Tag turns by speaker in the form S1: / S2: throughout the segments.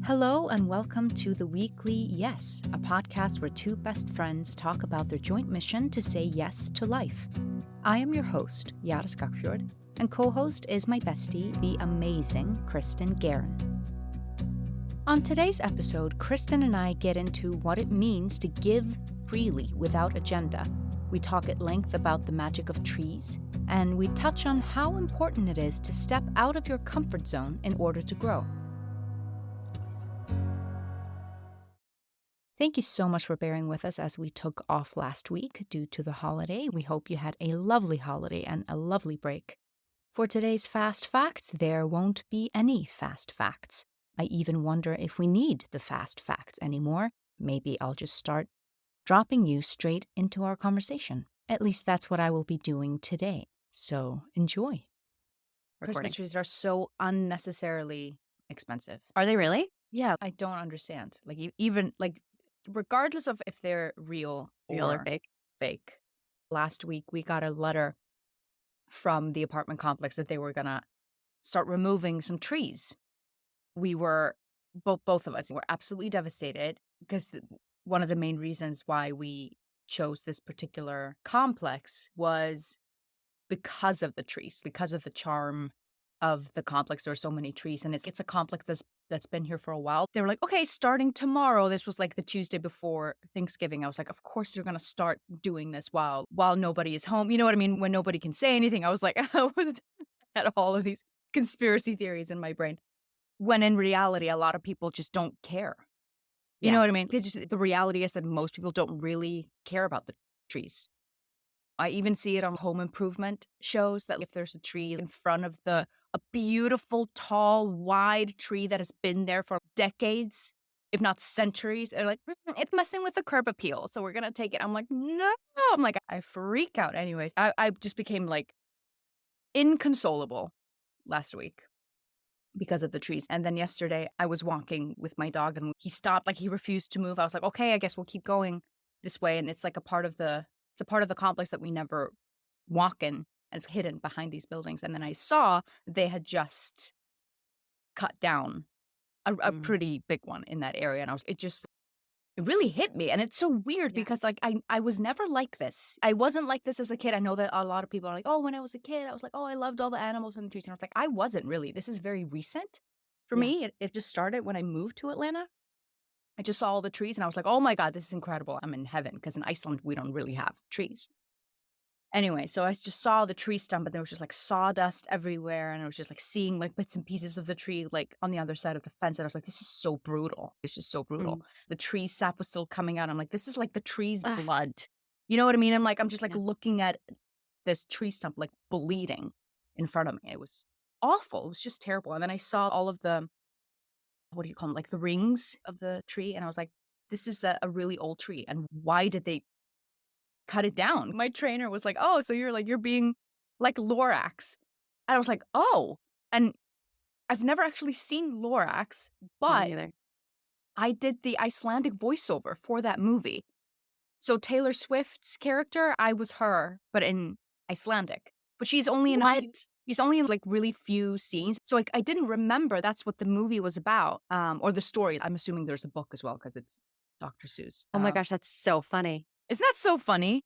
S1: Hello and welcome to the weekly Yes, a podcast where two best friends talk about their joint mission to say yes to life. I am your host, Jara Skagfjord, and co-host is my bestie, the amazing Kristin Guerin. On today's episode, Kristin and I get into what it means to give freely without agenda. We talk at length about the magic of trees, and we touch on how important it is to step out of your comfort zone in order to grow. Thank you so much for bearing with us as we took off last week due to the holiday. We hope you had a lovely holiday and a lovely break. For today's fast facts, there won't be any fast facts. I even wonder if we need the fast facts anymore. Maybe I'll just start dropping you straight into our conversation. At least that's what I will be doing today. So enjoy. Christmas trees are so unnecessarily expensive.
S2: Are they really?
S1: Yeah, I don't understand. Regardless of if they're real
S2: or
S1: fake. Last week, we got a letter from the apartment complex that they were going to start removing some trees. We were, both of us, were absolutely devastated because one of the main reasons why we chose this particular complex was because of the trees, because of the charm of the complex. There are so many trees, and it's a complex that's been here for a while. They were like, okay, starting tomorrow. This was like the Tuesday before Thanksgiving. I was like, of course you're going to start doing this while nobody is home. You know what I mean? When nobody can say anything. I was like, I was at all of these conspiracy theories in my brain. When in reality, a lot of people just don't care. You know what I mean? The reality is that most people don't really care about the trees. I even see it on home improvement shows that if there's a tree in front of a beautiful, tall, wide tree that has been there for decades, if not centuries, they're like, it's messing with the curb appeal, so we're going to take it. I'm like, no. I'm like, I freak out. Anyways, I just became like inconsolable last week because of the trees. And then yesterday I was walking with my dog and he stopped, like he refused to move. I was like, okay, I guess we'll keep going this way. And it's like a part of the complex that we never walk in, and it's hidden behind these buildings. And then I saw they had just cut down a pretty big one in that area. And it really hit me. And it's so weird because like I was never like this. I wasn't like this as a kid. I know that a lot of people are like, oh, when I was a kid, I was like, oh, I loved all the animals and the trees. And I was like, I wasn't really. This is very recent for me. It just started when I moved to Atlanta. I just saw all the trees and I was like, oh my God, this is incredible. I'm in heaven, because in Iceland, we don't really have trees. Anyway, so I just saw the tree stump, but there was just like sawdust everywhere. And I was just like seeing like bits and pieces of the tree like on the other side of the fence. And I was like, this is so brutal. It's just so brutal. The tree sap was still coming out. I'm like, this is like the tree's blood. You know what I mean? I'm just like looking at this tree stump like bleeding in front of me. It was awful. It was just terrible. And then I saw all of the, what do you call them? Like the rings of the tree. And I was like, this is a really old tree. And why did they cut it down? My trainer was like, oh, so you're being like Lorax. And I was like, oh. And I've never actually seen Lorax, but I did the Icelandic voiceover for that movie. So Taylor Swift's character, I was her, but in Icelandic. But she's only in He's only in like really few scenes. So I didn't remember that's what the movie was about, or the story. I'm assuming there's a book as well because it's Dr. Seuss.
S2: Oh my gosh, that's so funny.
S1: Isn't that so funny?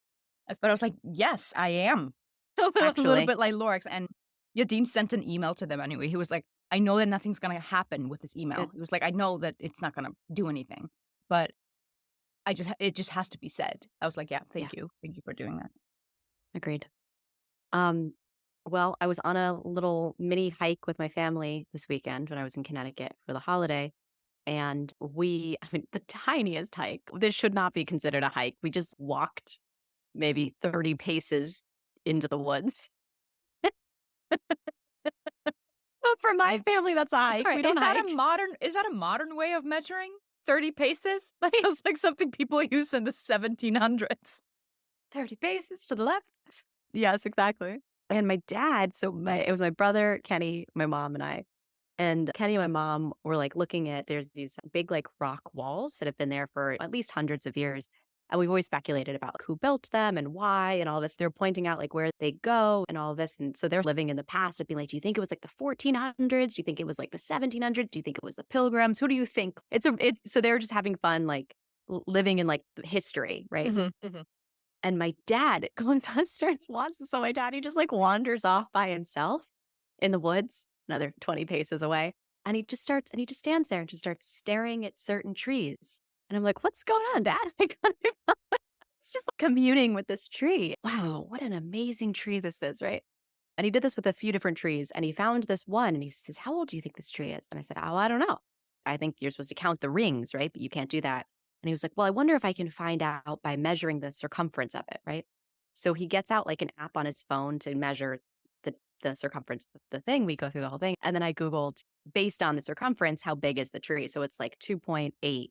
S1: But I was like, yes, I am. A little bit like Lorax. And Dean sent an email to them anyway. He was like, I know that nothing's going to happen with this email. He was like, I know that it's not going to do anything, but it just has to be said. I was like, yeah, thank you. Thank you for doing that.
S2: Agreed. Well, I was on a little mini hike with my family this weekend when I was in Connecticut for the holiday. And the tiniest hike, this should not be considered a hike. We just walked maybe 30 paces into the woods. For my family, that's a hike.
S1: Sorry,
S2: we don't hike.
S1: Is that a modern way of measuring 30 paces? That feels like something people used in the 1700s.
S2: 30 paces to the left. Yes, exactly. And my dad, it was my brother, Kenny, my mom, and I. And Kenny and my mom were like looking at, there's these big like rock walls that have been there for at least hundreds of years. And we've always speculated about who built them and why and all this. They're pointing out like where they go and all this. And so they're living in the past of being like, do you think it was like the 1400s? Do you think it was like the 1700s? Do you think it was the Pilgrims? Who do you think? So they're just having fun, like living in like history, right? And my dad goes downstairs, watches. So my dad, he just like wanders off by himself in the woods, another 20 paces away. And he just stands there and just starts staring at certain trees. And I'm like, what's going on, Dad? It's just like communing with this tree. Wow, what an amazing tree this is, right? And he did this with a few different trees. And he found this one and he says, how old do you think this tree is? And I said, oh, I don't know. I think you're supposed to count the rings, right? But you can't do that. And he was like, well, I wonder if I can find out by measuring the circumference of it, right? So he gets out like an app on his phone to measure the circumference of the thing. We go through the whole thing. And then I Googled, based on the circumference, how big is the tree? So it's like 2.8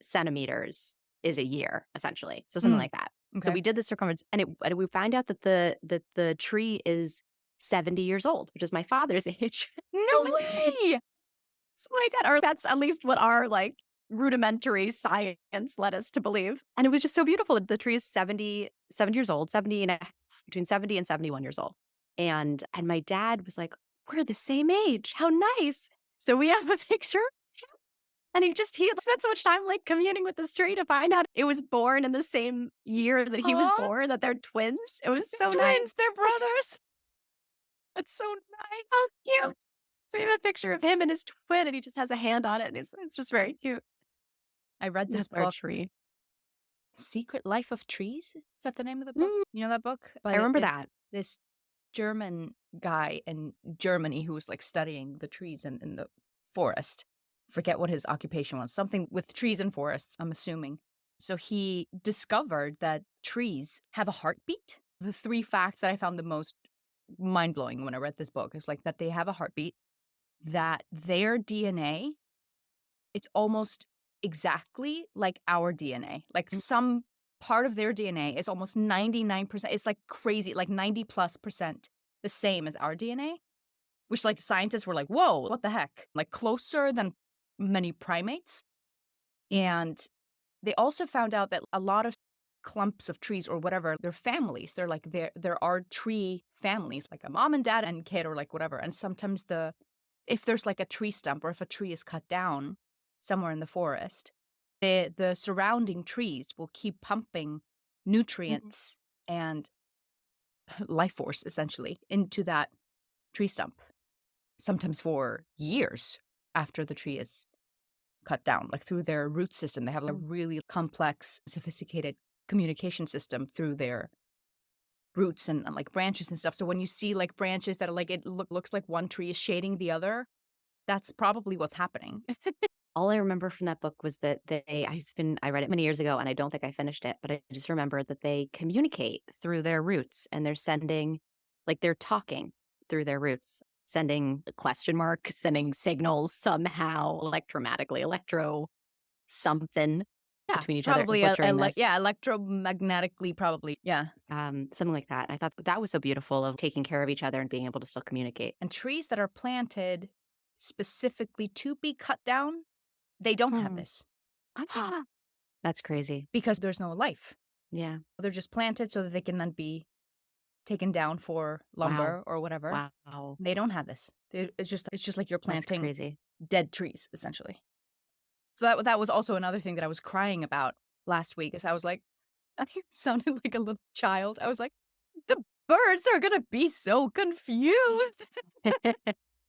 S2: centimeters is a year, essentially. So something like that. So
S1: Okay.
S2: we did the circumference and we find out that the tree is 70 years old, which is my father's age.
S1: No way!
S2: So my dad, or that's at least what our like rudimentary science led us to believe. And it was just so beautiful. The tree is 70 years old, 70 and between 70 and 71 years old. And my dad was like, we're the same age. How nice. So we have this picture. And he had spent so much time like communing with this tree to find out it was born in the same year that he was
S1: Aw.
S2: born, that they're twins. It was so
S1: Twins,
S2: nice.
S1: they're brothers. That's so
S2: How
S1: nice.
S2: cute. So we have a picture of him and his twin, and he just has a hand on it. And it's just very cute.
S1: I read this
S2: That's our
S1: book,
S2: tree.
S1: Secret Life of Trees. Is that the name of the book?
S2: Mm,
S1: You know that book?
S2: I remember that.
S1: This German guy in Germany who was like studying the trees in the forest. Forget what his occupation was. Something with trees and forests, I'm assuming. So he discovered that trees have a heartbeat. The three facts that I found the most mind-blowing when I read this book is like that they have a heartbeat, that their DNA, it's almost exactly like our DNA. Like some part of their DNA is almost 99%. It's like crazy, like 90+% the same as our DNA, which like scientists were like, whoa, what the heck? Like closer than many primates. And they also found out that a lot of clumps of trees or whatever, they're families. They're like, there are tree families, like a mom and dad and kid or like whatever. And sometimes if there's like a tree stump or if a tree is cut down somewhere in the forest, the surrounding trees will keep pumping nutrients and life force essentially into that tree stump, sometimes for years after the tree is cut down, like through their root system. They have a really complex, sophisticated communication system through their roots and like branches and stuff. So when you see like branches that are like, it looks like one tree is shading the other, that's probably what's happening.
S2: All I remember from that book was that I read it many years ago and I don't think I finished it, but I just remember that they communicate through their roots and they're talking through their roots, sending a question mark, sending signals somehow electro something
S1: Yeah,
S2: between each
S1: probably
S2: other, butchering this.
S1: electromagnetically, probably. Yeah.
S2: Something like that. And I thought that was so beautiful of taking care of each other and being able to still communicate.
S1: And trees that are planted specifically to be cut down, they don't have this
S2: That's crazy.
S1: because there's no life.
S2: Yeah.
S1: They're just planted so that they can then be taken down for lumber or whatever.
S2: Wow.
S1: They don't have this. It's just like you're
S2: That's
S1: planting
S2: crazy.
S1: dead trees, essentially. So that was also another thing that I was crying about last week, is I was like, I sounded like a little child. I was like, the birds are gonna be so confused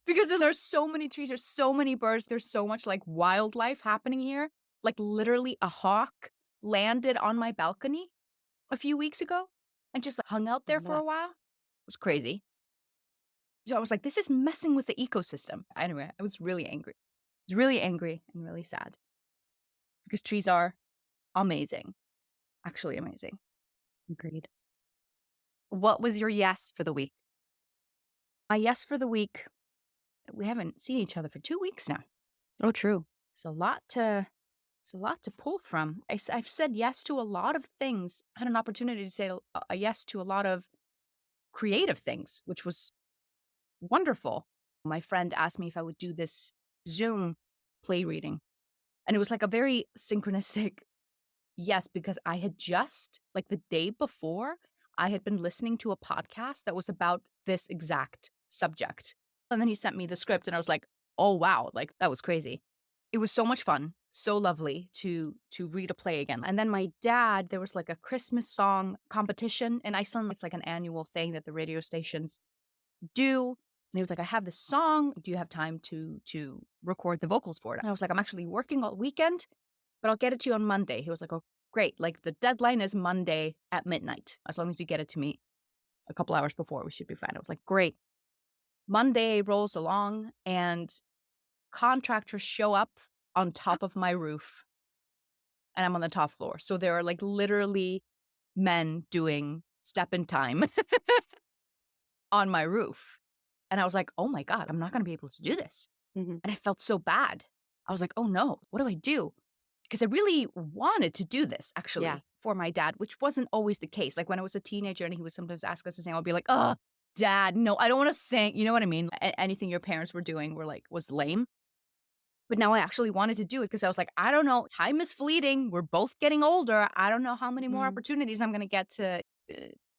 S1: because there's so many trees, there's so many birds, there's so much like wildlife happening here. Like literally a hawk landed on my balcony a few weeks ago and just hung out there for a while. It was crazy. So I was like, this is messing with the ecosystem. Anyway, I was really angry. I was really angry and really sad because trees are amazing. Actually amazing.
S2: Agreed. What was your yes for the week?
S1: My yes for the week, we haven't seen each other for 2 weeks now.
S2: Oh, true.
S1: It's a lot to pull from. I've said yes to a lot of things. I had an opportunity to say a yes to a lot of creative things, which was wonderful. My friend asked me if I would do this Zoom play reading. And it was like a very synchronistic Yes, because I had just like, the day before, I had been listening to a podcast that was about this exact subject. And then he sent me the script, and I was like, "Oh, wow," like, that was crazy. It was so much fun, so lovely to read a play again. And then my dad, there was, like, a Christmas song competition in Iceland. It's, like, an annual thing that the radio stations do. And he was like, "I have this song. Do you have time to record the vocals for it?" And I was like, "I'm actually working all weekend, but I'll get it to you on Monday." He was like, "Oh, great. Like, the deadline is Monday at midnight. As long as you get it to me a couple hours before, we should be fine." I was like, "Great." Monday rolls along, and contractors show up on top of my roof, and I'm on the top floor. So there are, like, literally men doing step in time on my roof. And I was like, "Oh my god, I'm not gonna be able to do this."
S2: Mhm.
S1: And I felt so bad. I was like, "Oh, no. What do I do?" Because I really wanted to do this
S2: Yeah.
S1: actually for my dad, which wasn't always the case. Like, when I was a teenager and he would sometimes ask us to sing, I'll be like, "Ugh, dad, no, I don't wanna sing." You know what I mean? Anything your parents were doing was lame. But now I actually wanted to do it because I was like, "I don't know. Time is fleeting. We're both getting older. I don't know how many more
S2: Mm.
S1: opportunities I'm gonna get to,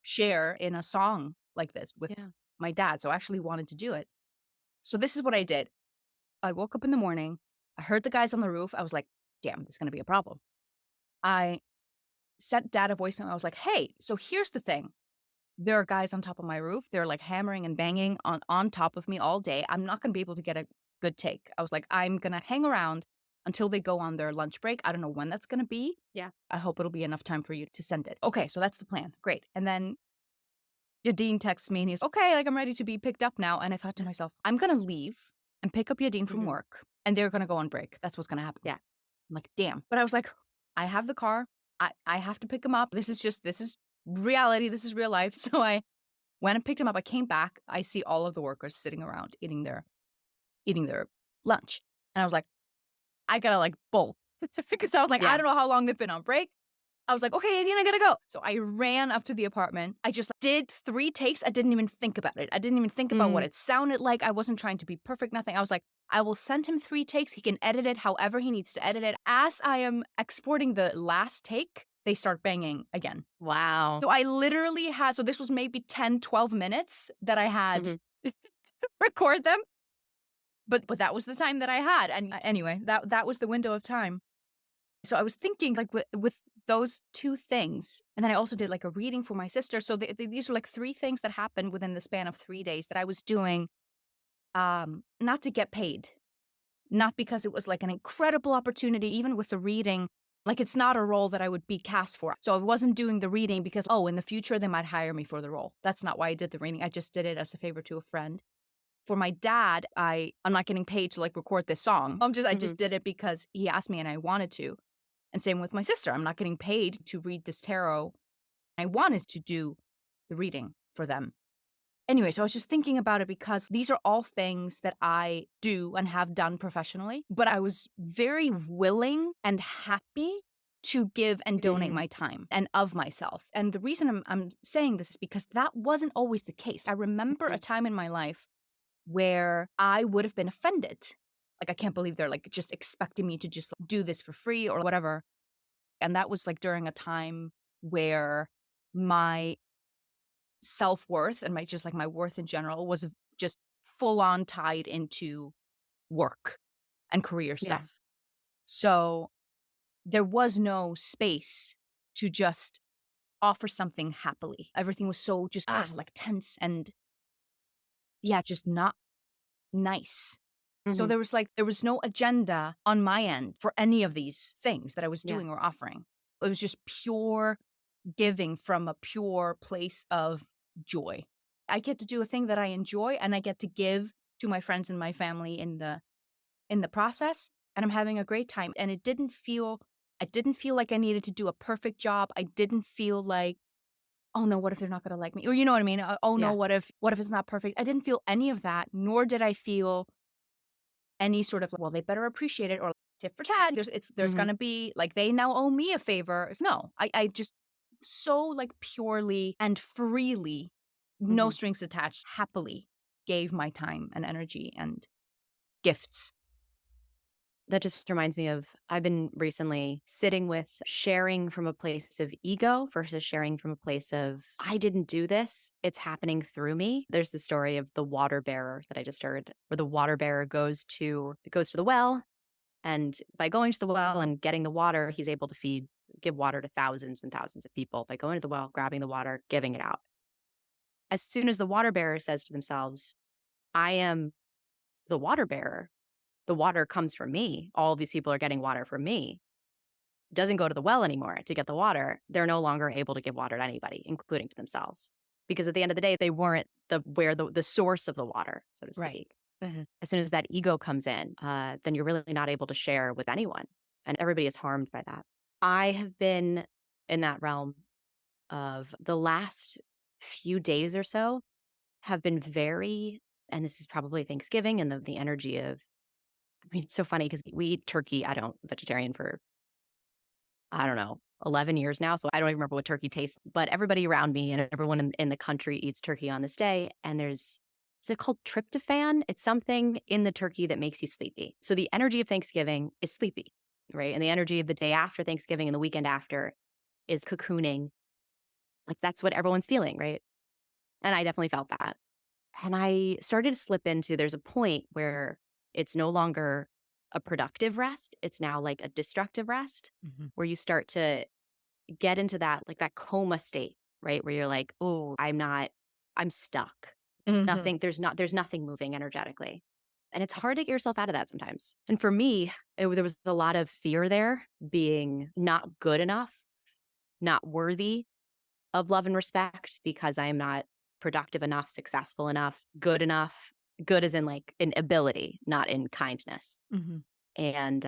S1: share in a song like this with
S2: Yeah.
S1: my dad." So I actually wanted to do it. So this is what I did. I woke up in the morning. I heard the guys on the roof. I was like, "Damn, this is gonna be a problem." I sent dad a voicemail. I was like, "Hey, so here's the thing. There are guys on top of my roof. They're, like, hammering and banging on top of me all day. I'm not gonna be able to get a good take." I was like, "I'm gonna hang around until they go on their lunch break. I don't know when that's gonna be.
S2: Yeah.
S1: I hope it'll be enough time for you to send it." Okay, so that's the plan. Great. And then Yadin texts me and he's, "Okay, like, I'm ready to be picked up now." And I thought to myself, "I'm gonna leave and pick up Yadin from
S2: Mhm.
S1: work, and they're gonna go on break. That's what's gonna happen."
S2: Yeah.
S1: I'm like, "Damn." But I was like, "I have the car. I have to pick him up. This is reality. This is real life." So I went and picked him up. I came back. I see all of the workers sitting around eating their lunch. And I was like, "I gotta, like, bolt." Because I was like, I
S2: Yeah.
S1: don't know how long they've been on break. I was like, "Okay, Adina, I gotta go." So I ran up to the apartment. I just did 3 takes. I didn't even think about it. I didn't even think about what
S2: Mm.
S1: it sounded like. I wasn't trying to be perfect, nothing. I was like, "I will send him 3 takes. He can edit it however he needs to edit it." As I am exporting the last take, they start banging again.
S2: Wow.
S1: So I literally had so this was maybe 10, 12 minutes that I had
S2: Mhm.
S1: record them, but that was the time that I had, and, anyway, that was the window of time. So I was thinking, like, with those 2 things, and then I also did, like, a reading for my sister, so these were, like, 3 things that happened within the span of 3 days that I was doing, not to get paid, not because it was, like, an incredible opportunity, even with the reading, like, it's not a role that I would be cast for. So I wasn't doing the reading because, "Oh, in the future, they might hire me for the role." That's not why I did the reading, I just did it as a favor to a friend. For my dad, I'm not getting paid to, like, record this song. I just
S2: Mhm.
S1: did it because he asked me and I wanted to. And same with my sister, I'm not getting paid to read this tarot. I wanted to do the reading for them. Anyway, so I was just thinking about it because these are all things that I do and have done professionally, but I was very willing and happy to give and donate
S2: Mm.
S1: my time and of myself. And the reason I'm saying this is because that wasn't always the case. I remember a
S2: Mhm.
S1: time in my life where I would have been offended. Like, I can't believe they're, like, just expecting me to just do this for free or whatever. And that was, like, during a time where my self-worth and my worth in general was just full on tied into work and career
S2: Yeah.
S1: stuff. So, there was no space to just offer something happily. Everything was so just, like, tense and, yeah, just not nice. So
S2: Mhm.
S1: there was no agenda on my end for any of these things that I was
S2: Yeah.
S1: doing or offering. It was just pure giving from a pure place of joy. I get to do a thing that I enjoy and I get to give to my friends and my family in the process, and I'm having a great time. And I didn't feel like I needed to do a perfect job. I didn't feel like, "Oh no, what if they're not gonna like me?" Or you know what I mean? "Oh no,
S2: Yeah.
S1: what if it's not perfect?" I didn't feel any of that, nor did I feel any sort of, "Well, they better appreciate it," or tit for tat. There's
S2: Mhm.
S1: gonna be like, "They now owe me a favor." No, I just so, like, purely and freely, no
S2: Mhm.
S1: strings attached, happily gave my time and energy and gifts.
S2: That just reminds me of I've been recently sitting with sharing from a place of ego versus sharing from a place of I didn't do this. It's happening through me. There's the story of the water bearer that I just heard, where the water bearer goes to the well, and by going to the well and getting the water, he's able to give water to thousands and thousands of people by going to the well, grabbing the water, giving it out. As soon as the water bearer says to themselves, I am the water bearer, the water comes from me. All of these people are getting water from me. Doesn't go to the well anymore to get the water. They're no longer able to give water to anybody, including to themselves. Because at the end of the day, they weren't the source of the water, so to
S1: Right.
S2: speak.
S1: Mhm.
S2: As soon as that ego comes in, then you're really not able to share with anyone. And everybody is harmed by that. I have been in that realm of the last few days or so have been very, and this is probably Thanksgiving and the energy of, I mean, it's so funny because we eat turkey. I don't vegetarian for, I don't know, 11 years now. So I don't even remember what turkey tastes, but everybody around me and everyone in the country eats turkey on this day. And is it called tryptophan? It's something in the turkey that makes you sleepy. So the energy of Thanksgiving is sleepy, right? And the energy of the day after Thanksgiving and the weekend after is cocooning. Like that's what everyone's feeling, right? And I definitely felt that. And I started to slip into there's a point where it's no longer a productive rest. It's now like a destructive rest
S1: Mhm.
S2: where you start to get into that, like that coma state, right? Where you're like, oh, I'm stuck.
S1: Mhm.
S2: There's nothing moving energetically. And it's hard to get yourself out of that sometimes. And for me, there was a lot of fear there being not good enough, not worthy of love and respect because I'm not productive enough, successful enough, good enough. Good as in like in ability, not in kindness.
S1: Mhm.
S2: And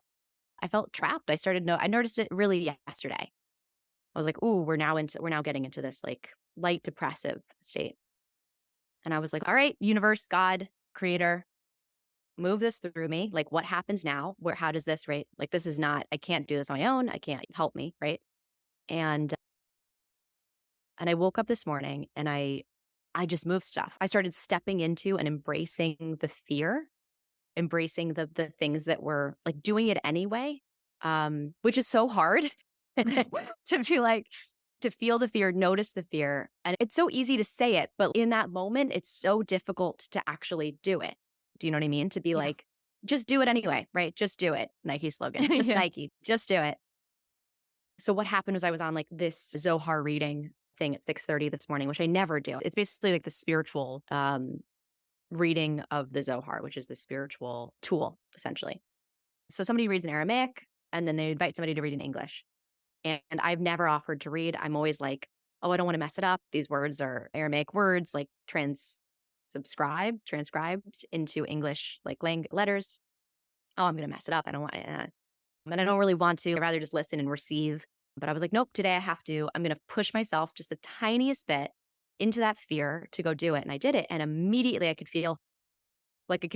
S2: I felt trapped. I noticed it really yesterday. I was like, "Ooh, we're now getting into this like light depressive state." And I was like, "All right, universe, God, creator, move this through me. Like what happens now? How does this, right? Like this is not I can't do this on my own. I can't help me, right?" And I woke up this morning and I just moved stuff. I started stepping into and embracing the fear, embracing the things that were like doing it anyway, which is so hard to be like, to feel the fear, notice the fear. And it's so easy to say it, but in that moment, it's so difficult to actually do it. Do you know what I mean? To be
S1: Yeah.
S2: like, just do it anyway, right? Just do it. Nike slogan, just
S1: Yeah.
S2: Nike, just do it. So what happened was I was on like this Zohar reading thing at 6:30 this morning, which I never do. It's basically like the spiritual reading of the Zohar, which is the spiritual tool, essentially. So somebody reads in Aramaic and then they invite somebody to read in English. And I've never offered to read. I'm always like, oh, I don't want to mess it up. These words are Aramaic words, like transcribed into English, like letters. Oh, I'm going to mess it up. I don't want it. And I don't really want to. I'd rather just listen and receive. But I was like, nope, today I have to. I'm going to push myself just the tiniest bit into that fear to go do it. And I did it. And immediately I could feel like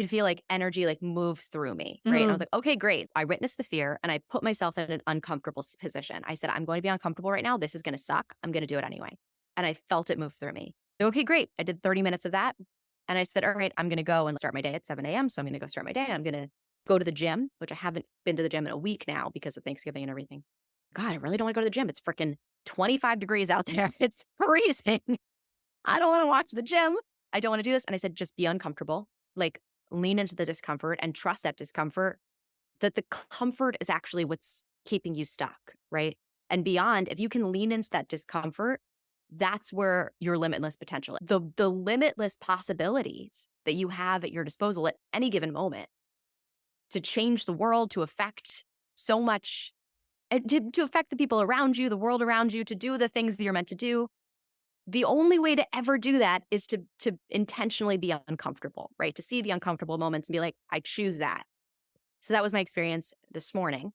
S2: energy like move through me, right? And I was
S1: Mhm.
S2: like, okay, great. I witnessed the fear and I put myself in an uncomfortable position. I said, I'm going to be uncomfortable right now. This is going to suck. I'm going to do it anyway. And I felt it move through me. Okay, great. I did 30 minutes of that. And I said, all right, I'm going to go and start my day at 7 a.m. So I'm going to go start my day. I'm going to go to the gym, which I haven't been to the gym in a week now because of Thanksgiving and everything. God, I really don't want to go to the gym. It's freaking 25 degrees out there. It's freezing. I don't want to watch the gym. I don't want to do this. And I said, just be uncomfortable. Like lean into the discomfort and trust that discomfort, that the comfort is actually what's keeping you stuck, right? And beyond, if you can lean into that discomfort, that's where your limitless potential, the limitless possibilities that you have at your disposal at any given moment to change the world, to affect so much, to affect the people around you, the world around you, to do the things that you're meant to do. The only way to ever do that is to intentionally be uncomfortable, right? To see the uncomfortable moments and be like, I choose that. So that was my experience this morning.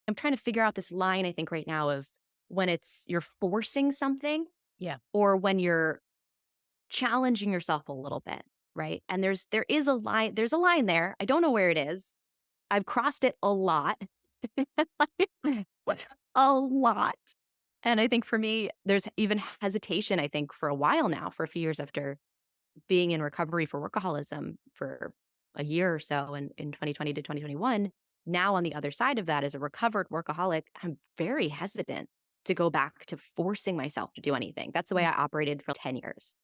S2: I'm trying to figure out this line, I think, right now of when it's you're forcing something
S1: Yeah.
S2: or when you're challenging yourself a little bit, right? And there's a line there. I don't know where it is. I've crossed it a lot. A lot. And I think for me, there's even hesitation, I think, for a while now, for a few years after being in recovery for workaholism for a year or so in 2020 to 2021. Now, on the other side of that, as a recovered workaholic, I'm very hesitant to go back to forcing myself to do anything. That's the way
S1: Mm.
S2: I operated for 10 years.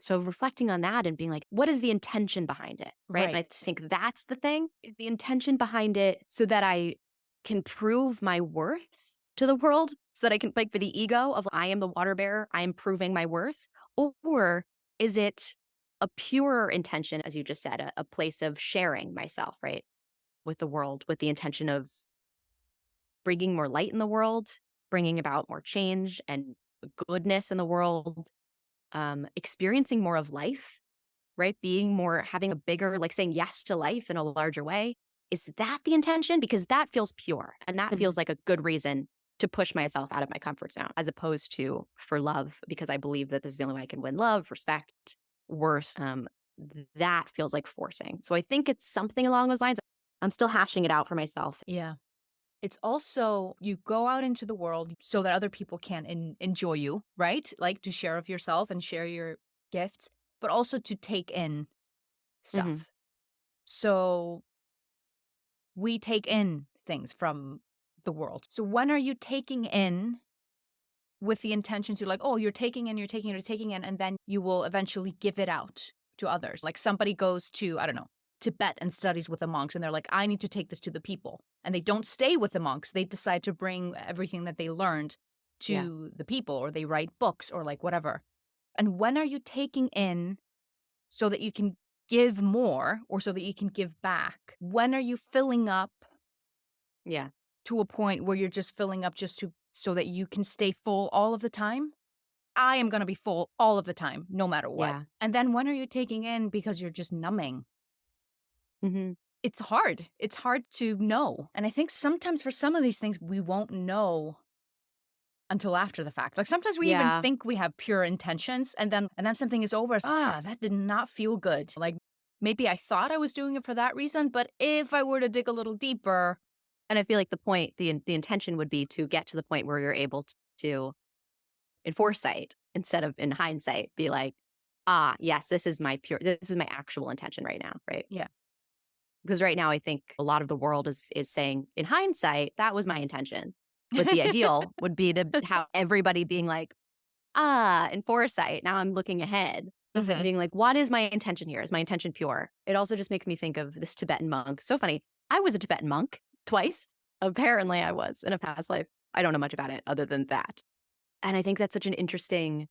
S2: So reflecting on that and being like, what is the intention behind it? Right. And
S1: Right.
S2: I think that's the thing, the intention behind it so that I can prove my worth to the world, so that I can, like, for the ego of I am the water bearer, I am proving my worth. Or is it a purer intention, as you just said, a place of sharing myself, right, with the world, with the intention of bringing more light in the world, bringing about more change and goodness in the world, experiencing more of life, right? Being more, having a bigger, like saying yes to life in a larger way. Is that the intention? Because that feels pure and that
S1: Mhm.
S2: feels like a good reason to push myself out of my comfort zone, as opposed to for love, because I believe that this is the only way I can win love, respect, worth. That feels like forcing. So I think it's something along those lines. I'm still hashing it out for myself.
S1: Yeah. It's also you go out into the world so that other people can enjoy you, right? Like to share of yourself and share your gifts, but also to take in
S2: Hmm.
S1: stuff. So we take in things from the world. So when are you taking in with the intention to like, oh, you're taking in, you're taking in, you're taking in, and then you will eventually give it out to others. Like somebody goes to, I don't know, Tibet and studies with the monks, and they're like, I need to take this to the people. And they don't stay with the monks. They decide to bring everything that they learned
S2: Yeah.
S1: to the people, or they write books or like whatever. And when are you taking in so that you can give more or so that you can give back? When are you filling up
S2: Yeah.
S1: to a point where you're just filling up just to so that you can stay full all of the time? I am gonna be full all of the time, no matter what.
S2: Yeah.
S1: And then when are you taking in because you're just numbing?
S2: Hmm.
S1: It's hard. It's hard to know. And I think sometimes for some of these things, we won't know until after the fact. Like sometimes we even
S2: Yeah.
S1: think we have pure intentions and then something is over. That did not feel good. Like maybe I thought I was doing it for that reason, but if I were to dig a little deeper,
S2: And I feel like the point, the intention would be to get to the point where you're able to, in foresight instead of in hindsight, be like, ah, yes, this is my actual intention right now, right?
S1: yeah.
S2: Because right now, I think a lot of the world is saying, in hindsight, that was my intention. But the ideal would be to have everybody being like, ah, in foresight. Now I'm looking ahead and
S1: Mhm.
S2: being like, what is my intention here? Is my intention pure? It also just makes me think of this Tibetan monk. So funny. I was a Tibetan monk twice. Apparently, I was in a past life. I don't know much about it other than that. And I think that's such an interesting,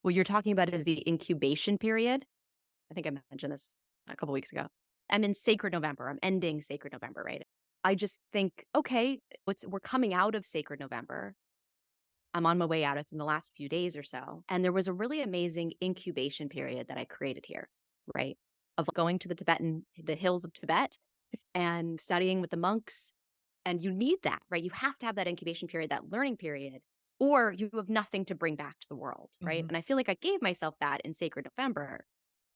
S2: what you're talking about is the incubation period. I think I mentioned this a couple weeks ago. I'm in Sacred November. I'm ending Sacred November, right? I just think, okay, we're coming out of Sacred November. I'm on my way out. It's in the last few days or so. And there was a really amazing incubation period that I created here, right? Of going to the hills of Tibet and studying with the monks. And you need that, right? You have to have that incubation period, that learning period, or you have nothing to bring back to the world, right?
S1: Mhm.
S2: And I feel like I gave myself that in Sacred November.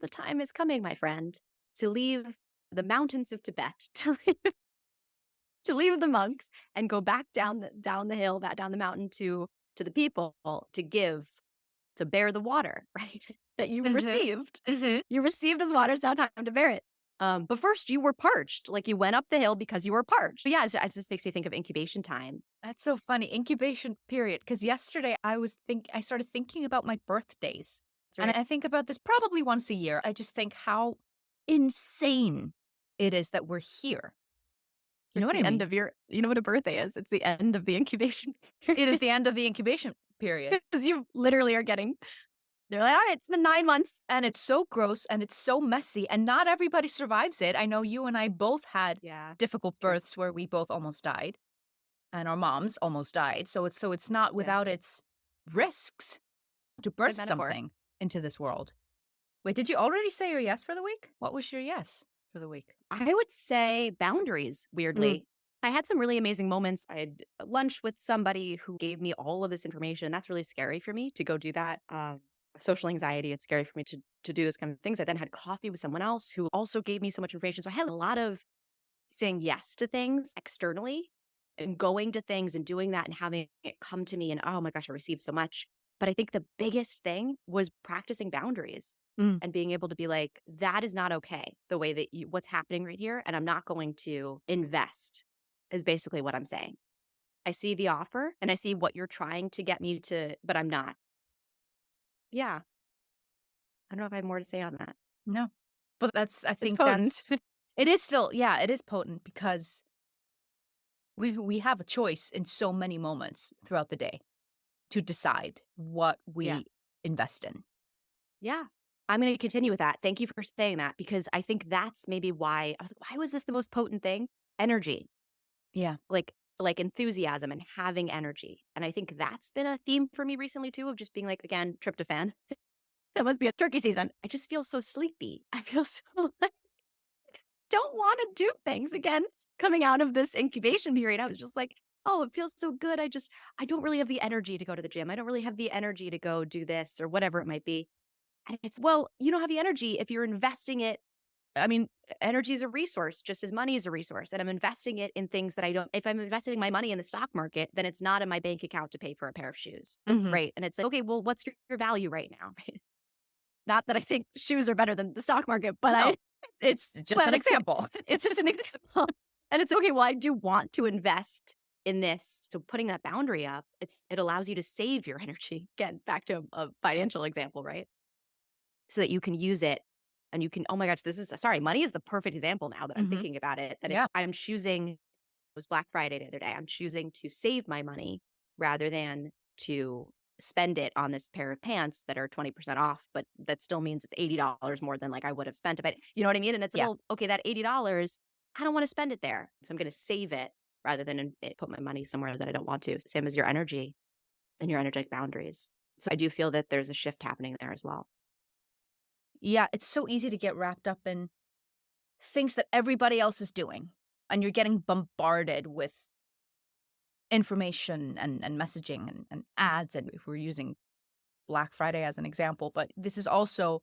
S2: The time is coming, my friend, to leave the mountains of Tibet, to leave the monks and go back down the hill, back down the mountain to the people, to give, to bear the water, right? That you
S1: Mhm.
S2: received.
S1: Mhm.
S2: You received as water, it's now time to bear it. But first you were parched. Like you went up the hill because you were parched. But yeah, it just makes me think of incubation time.
S1: That's so funny. Incubation period. Because yesterday I started thinking about my birthdays.
S2: That's
S1: And
S2: right.
S1: I think about this probably once a year. I just think how insane it is that we're here. You know
S2: It's
S1: what I
S2: the end
S1: mean?
S2: of your, you know what a birthday is? It's the end of the incubation
S1: It is
S2: period.
S1: the end of the incubation period.
S2: Because you literally are getting, they're like, all right, it's been 9 months.
S1: And it's so gross and it's so messy and not everybody survives it. I know you and I both had
S2: Yeah,
S1: difficult
S2: it's true.
S1: births where we both almost died and our moms almost died. So it's not
S2: Yeah,
S1: without its risks to
S2: good
S1: birth
S2: metaphor.
S1: something into this world. Wait, did you already say your yes for the week? What was your yes for the week?
S2: I would say boundaries,
S1: Mm.
S2: weirdly. I had some really amazing moments. I had lunch with somebody who gave me all of this information. That's really scary for me to go do that. Social anxiety, it's scary for me to do this kind of things. I then had coffee with someone else who also gave me so much information. So I had a lot of saying yes to things externally and going to things and doing that and having it come to me and oh my gosh, I received so much. But I think the biggest thing was practicing boundaries.
S1: Mm.
S2: and being able to be like, that is not okay the way that what's happening right here. And I'm not going to invest, is basically what I'm saying. I see the offer and I see what you're trying to get me to, but I'm not. Yeah. I don't know if I have more to say on that.
S1: No. But I
S2: It's
S1: think
S2: potent.
S1: it is still, yeah, it is potent because we have a choice in so many moments throughout the day to decide what
S2: Yeah.
S1: we invest in.
S2: Yeah. I'm going to continue with that. Thank you for saying that because I think that's maybe why I was like, why was this the most potent thing? Energy,
S1: Yeah.
S2: like enthusiasm and having energy. And I think that's been a theme for me recently too, of just being like, again, tryptophan. That must be a turkey season. I just feel so sleepy. I feel so like don't want to do things again. Coming out of this incubation period, I was just like, oh, it feels so good. I don't really have the energy to go to the gym. I don't really have the energy to go do this or whatever it might be. And it's, well, you don't have the energy if you're investing it. I mean, energy is a resource, just as money is a resource. And I'm investing it in things that I don't, if I'm investing my money in the stock market, then it's not in my bank account to pay for a pair of shoes.
S1: Mhm.
S2: Right. And it's like, okay, well, what's your value right now? Not that I think shoes are better than the stock market, but
S1: No. It's just an
S2: but
S1: example.
S2: it's just an example. And it's okay. Well, I do want to invest in this. So putting that boundary up, it allows you to save your energy. Again, back to a financial example, right? So that you can use it and you can, oh my gosh, money is the perfect example now that I'm
S1: Mhm.
S2: thinking about it. That
S1: Yeah.
S2: I'm choosing, it was Black Friday the other day. I'm choosing to save my money rather than to spend it on this pair of pants that are 20% off, but that still means it's $80 more than like I would have spent if I, you know what I mean? And it's,
S1: Yeah.
S2: well, okay, that $80, I don't want to spend it there. So I'm going to save it rather than put my money somewhere that I don't want to. Same as your energy and your energetic boundaries. So I do feel that there's a shift happening there as well.
S1: Yeah, it's so easy to get wrapped up in things that everybody else is doing, and you're getting bombarded with information and messaging and ads, and if we're using Black Friday as an example, but this also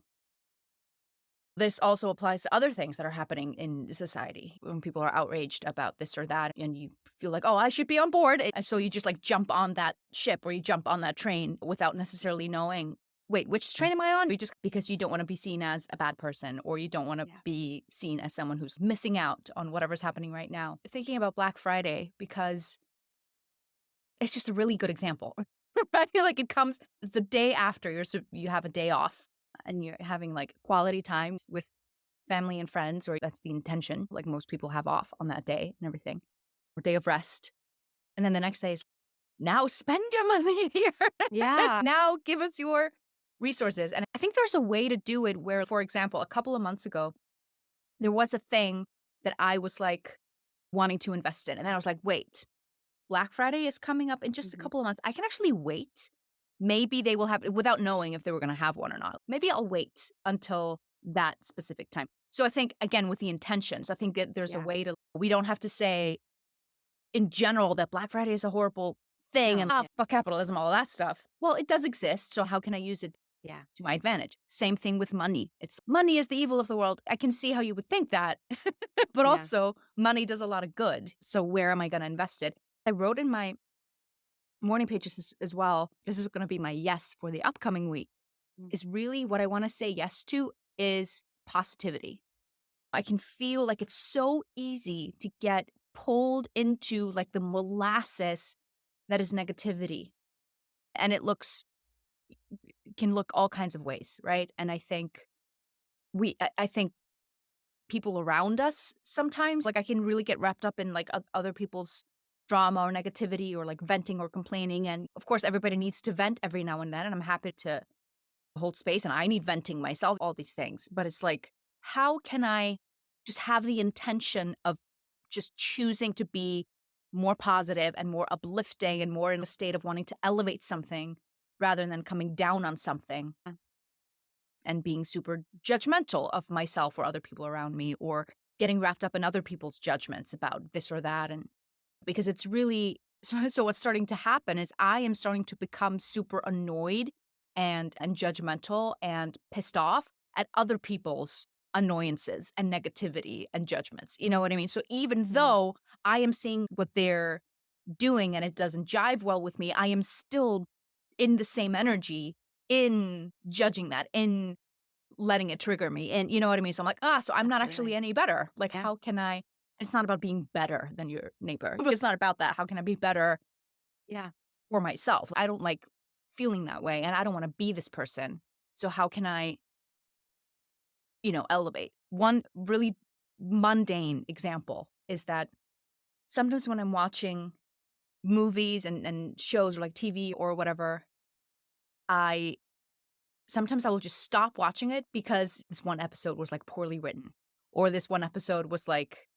S1: applies to other things that are happening in society when people are outraged about this or that, and you feel like, "Oh, I should be on board." And so you just, like, jump on that ship or you jump on that train without necessarily knowing, "Wait, which train am I on?" You just because you don't wanna be seen as a bad person or you don't wanna
S2: Yeah.
S1: be seen as someone who's missing out on whatever's happening right now. Thinking about Black Friday because it's just a really good example. I feel like it comes the day after you have a day off and you're having, like, quality time with family and friends, or that's the intention, like most people have off on that day and everything, or day of rest. And then the next day is, "Now spend your money here. It's
S2: Yeah.
S1: now give us your resources." And I think there's a way to do it where, for example, a couple of months ago, there was a thing that I was, like, wanting to invest in, and then I was like, "Wait, Black Friday is coming up in just a
S2: Mhm.
S1: couple of months. I can actually wait. Maybe they will have," without knowing if they were gonna have one or not. "Maybe I'll wait until that specific time." So I think, again, with the intentions, I think that there's a
S2: Yeah.
S1: way to we don't have to say in general that Black Friday is a horrible thing and,
S2: No.
S1: "Ah,
S2: Yeah.
S1: fuck capitalism," all of that stuff. Well, it does exist, so how can I use it
S2: Yeah.
S1: to my advantage? Same thing with money. It's money is the evil of the world. I can see how you would think that, but
S2: Yeah.
S1: also money does a lot of good. So where am I gonna invest it? I wrote in my morning pages as well. This is gonna be my yes for the upcoming week,
S2: Mm.
S1: is really what I wanna say yes to is positivity. I can feel like it's so easy to get pulled into, like, the molasses that is negativity, and can look all kinds of ways, right? And I think I think people around us sometimes, like, I can really get wrapped up in, like, other people's drama or negativity or, like, venting or complaining, and, of course, everybody needs to vent every now and then, and I'm happy to hold space, and I need venting myself, all these things, but it's like, how can I just have the intention of just choosing to be more positive and more uplifting and more in a state of wanting to elevate something rather than coming down on something
S2: Yeah.
S1: and being super judgmental of myself or other people around me, or getting wrapped up in other people's judgments about this or that. And because it's really so what's starting to happen is I am starting to become super annoyed and judgmental and pissed off at other people's annoyances and negativity and judgments. You know what I mean? So even
S2: Mhm.
S1: though I am seeing what they're doing and it doesn't jive well with me, I am still in the same energy in judging that, in letting it trigger me. And you know what I mean? So I'm like, so I'm not actually
S2: Absolutely.
S1: any better. Like,
S2: Yeah.
S1: how can I? It's not about being better than your neighbor. It's not about that. How can I be better
S2: Yeah.
S1: for myself? I don't like feeling that way and I don't want to be this person. So how can I, elevate? One really mundane example is that sometimes when I'm watching movies and shows or like TV or whatever, I sometimes I will just stop watching it because this one episode was like poorly written or this one episode was like,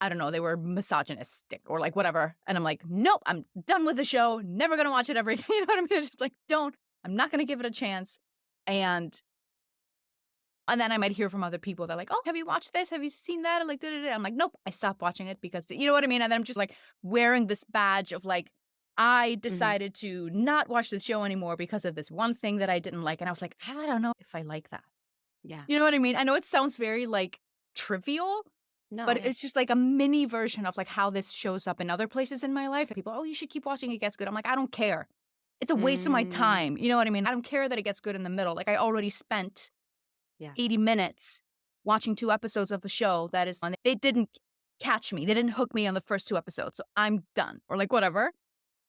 S1: I don't know, they were misogynistic or like whatever. And I'm like, nope, I'm done with the show. Never gonna watch it ever again. You know what I mean? It's just like, I'm not gonna give it a chance. And and then I might hear from other people. They're like, "Oh, have you watched this? Have you seen that?" And like, da, da, da. I'm like, "Nope, I stopped watching it because," you know what I mean? And then I'm just like wearing this badge of like, I
S2: Mhm.
S1: decided to not watch the show anymore because of this one thing that I didn't like. And I was like, I don't know if I like that.
S2: Yeah.
S1: You know what I mean? I know it sounds very like trivial, but
S2: No.
S1: it's just like a mini version of like how this shows up in other places in my life. People, oh, you should keep watching. It gets good. I'm like, I don't care. It's a waste of my
S2: Mm.
S1: time. You know what I mean? I don't care that it gets good in the middle. Like I already spent
S2: Yeah.
S1: 80 minutes watching 2 episodes of the show that is on they didn't catch me, they didn't hook me on the first 2 episodes, so I'm done, or like whatever,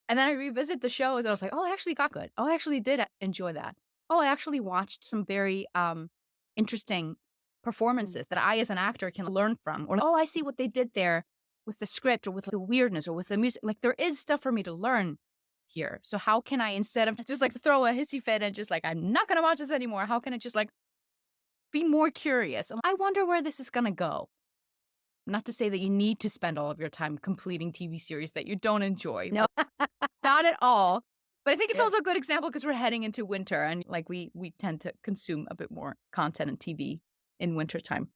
S1: and then I revisit the shows and I was like, "Oh, it actually got good. Oh, I actually did enjoy that. Oh, I actually watched some very, interesting
S2: Mm.
S1: performances that I as an actor can learn from," or, "Oh, I see what they did there with the script or with the weirdness or with the music." Like, there is stuff for me to learn here, so how can I instead of just, like, throw a hissy fit and just like, "I'm not gonna watch this anymore," how can I just, like, be more curious. I wonder where this is gonna go. Not to say that you need to spend all of your time completing TV series that you don't enjoy.
S2: No.
S1: Not at all. But I think it's
S2: Yeah.
S1: also a good example because 'cause we're heading into winter and, like, we tend to consume a bit more content and TV in wintertime.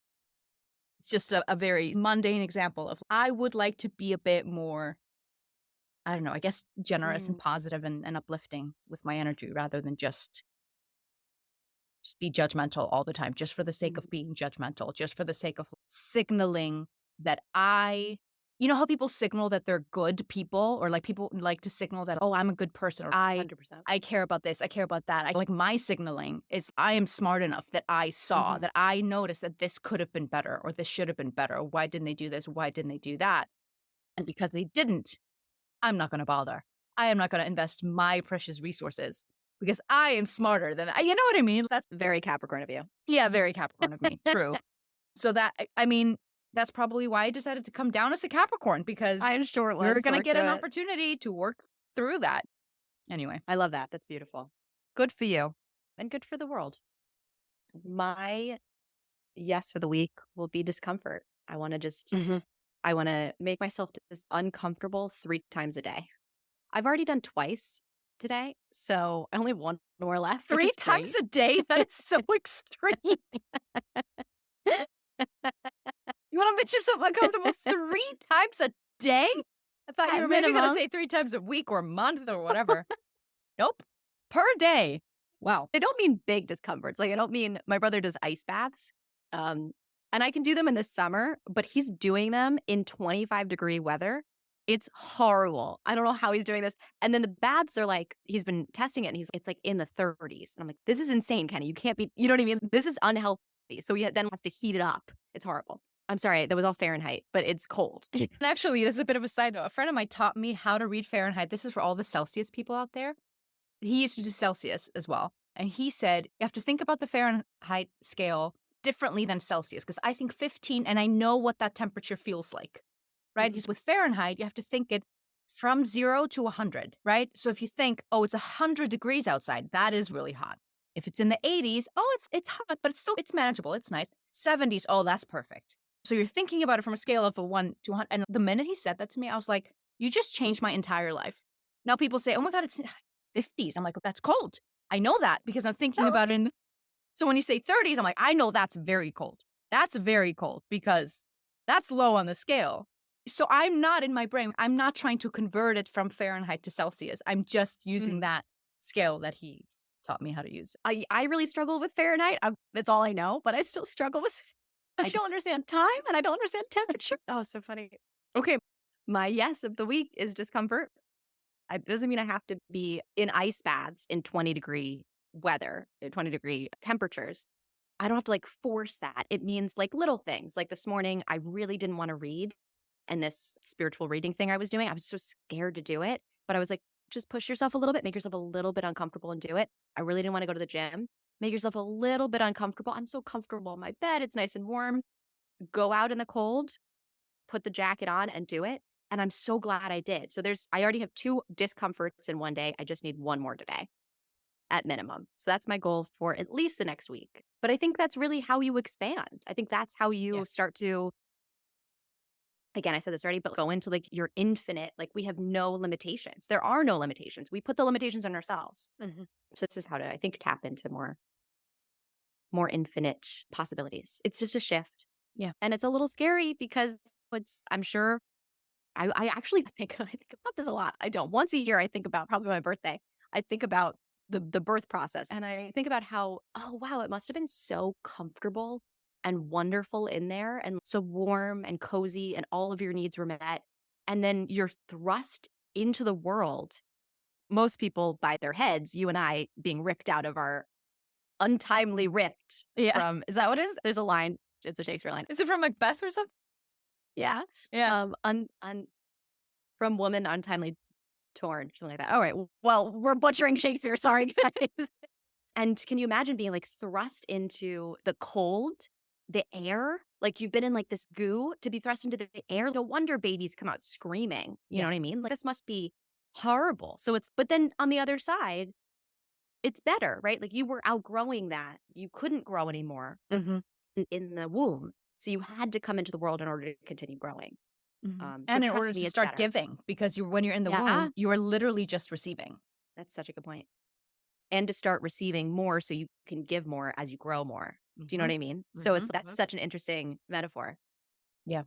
S1: It's just a very mundane example of I would like to be a bit more, I don't know, I guess, generous and
S2: Mm.
S1: positive and uplifting with my energy rather than just be judgmental all the time, just for the sake
S2: Mm.
S1: of being judgmental, just for the sake of signaling that how people signal that they're good people or like people like to signal that, oh, I'm a good person or I
S2: 100%.
S1: I care about this, I care about that. Like my signaling is I am smart enough that I saw,
S2: Mhm.
S1: that I noticed that this could have been better or this should have been better. Why didn't they do this? Why didn't they do that? And because they didn't, I'm not gonna bother. I am not gonna invest my precious resources because I am smarter than you know what I mean? That's
S2: Very Capricorn of you.
S1: yeah, very Capricorn of me, true. So that I mean, that's probably why I decided to come down as a Capricorn because
S2: I'm sure it
S1: you're
S2: was to
S1: gonna
S2: work
S1: get
S2: through
S1: an
S2: it.
S1: opportunity to work through that. Anyway.
S2: I love that. That's beautiful. Good for you and good for the world. My yes for the week will be discomfort.
S1: Mhm.
S2: I want to make myself just uncomfortable 3 times a day. I've already done twice today, so I only have 1 more left, which
S1: 3
S2: is
S1: times
S2: great.
S1: a day? That is so extreme. You wanna make yourself uncomfortable 3 times a day? I thought you
S2: At
S1: were maybe gonna
S2: minimum.
S1: say 3 times a week or a month or whatever. Nope. Per day. Wow.
S2: I don't mean big discomforts. Like, I don't mean my brother does ice baths, um, and I can do them in the summer, but he's doing them in 25-degree weather. It's horrible. I don't know how he's doing this. And then the baths are like, he's been testing it and it's like in the 30s. And I'm like, this is insane, Kenny. You can't be, you know what I mean? This is unhealthy. So he then has to heat it up. It's horrible. I'm sorry. That was all Fahrenheit, but it's cold.
S1: And actually, this is a bit of a side note. A friend of mine taught me how to read Fahrenheit. This is for all the Celsius people out there. He used to do Celsius as well. And he said, you have to think about the Fahrenheit scale differently than Celsius because I think 15 and I know what that temperature feels like, right?
S2: Mhm.
S1: Because with Fahrenheit, you have to think it from 0 to 100, right? So if you think, oh, it's 100 degrees outside, that is really hot. If it's in the 80s, oh, it's hot, but it's manageable. It's nice. 70s, oh, that's perfect. So you're thinking about it from a scale of a 1 to 100. And the minute he said that to me, I was like, you just changed my entire life. Now people say, oh my God, it's 50s. I'm like, that's cold. I know that because I'm thinking
S2: Oh,
S1: about it so when you say 30s, I'm like, I know that's very cold. That's very cold because that's low on the scale. So I'm not in my brain, I'm not trying to convert it from Fahrenheit to Celsius. I'm just using
S2: mm.
S1: that scale that he taught me how to use.
S2: I really struggle with Fahrenheit. That's all I know, but I still struggle with I
S1: It's
S2: don't
S1: just
S2: understand time and I don't understand temperature. Oh, so funny. Okay. My yes of the week is discomfort. It doesn't mean I have to be in ice baths in 20-degree weather, 20-degree temperatures. I don't have to like force that. It means like little things. Like this morning, I really didn't want to read. And this spiritual reading thing I was doing, I was so scared to do it. But I was like, just push yourself a little bit, make yourself a little bit uncomfortable and do it. I really didn't want to go to the gym. Make yourself a little bit uncomfortable. I'm so comfortable in my bed. It's nice and warm. Go out in the cold, put the jacket on and do it. And I'm so glad I did. So I already have 2 discomforts in one day. I just need one more today at minimum. So that's my goal for at least the next week. But I think that's really how you expand. I think that's how you start to, again, I said this already, but go into like your infinite, like we have no limitations. There are no limitations. We put the limitations on ourselves.
S1: Mm-hmm.
S2: So this is how to, I think, tap into more infinite possibilities. It's just a shift.
S1: Yeah.
S2: And it's a little scary because I'm sure I actually think about this a lot. I don't. Once a year, I think about probably my birthday. I think about the birth process. And I think about how, oh, wow, it must have been so comfortable and wonderful in there and so warm and cozy and all of your needs were met. And then you're thrust into the world. Most people by their heads, you and I being ripped out of our untimely ripped from, is that what it is? There's a line. It's a Shakespeare line.
S1: Is it from Macbeth or something?
S2: Yeah.
S1: Yeah.
S2: From woman untimely torn, something like that. All right. Well, we're butchering Shakespeare. Sorry, guys. And can you imagine being like thrust into the cold, the air? Like you've been in like this goo to be thrust into the air. No wonder babies come out screaming. You know what I mean? Like this must be horrible. So but then on the other side, it's better, right? Like you were outgrowing that. You couldn't grow anymore in the womb. So you had to come into the world in order to continue growing.
S1: So and in order to start giving, because when you're in the womb, you are literally just receiving.
S2: That's such a good point. And to start receiving more so you can give more as you grow more. Do you know what I mean? So that's such an interesting metaphor.
S1: Yeah.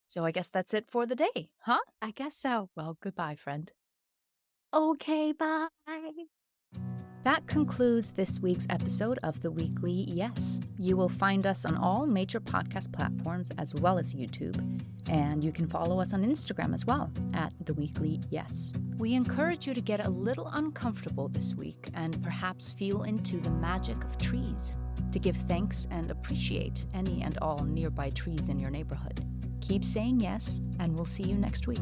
S1: So I guess that's it for the day, huh?
S2: I guess so.
S1: Well, goodbye, friend.
S2: Okay, bye.
S1: That concludes this week's episode of The Weekly Yes. You will find us on all major podcast platforms as well as YouTube. And you can follow us on Instagram as well at The Weekly Yes. We encourage you to get a little uncomfortable this week and perhaps feel into the magic of trees, to give thanks and appreciate any and all nearby trees in your neighborhood. Keep saying yes, and we'll see you next week.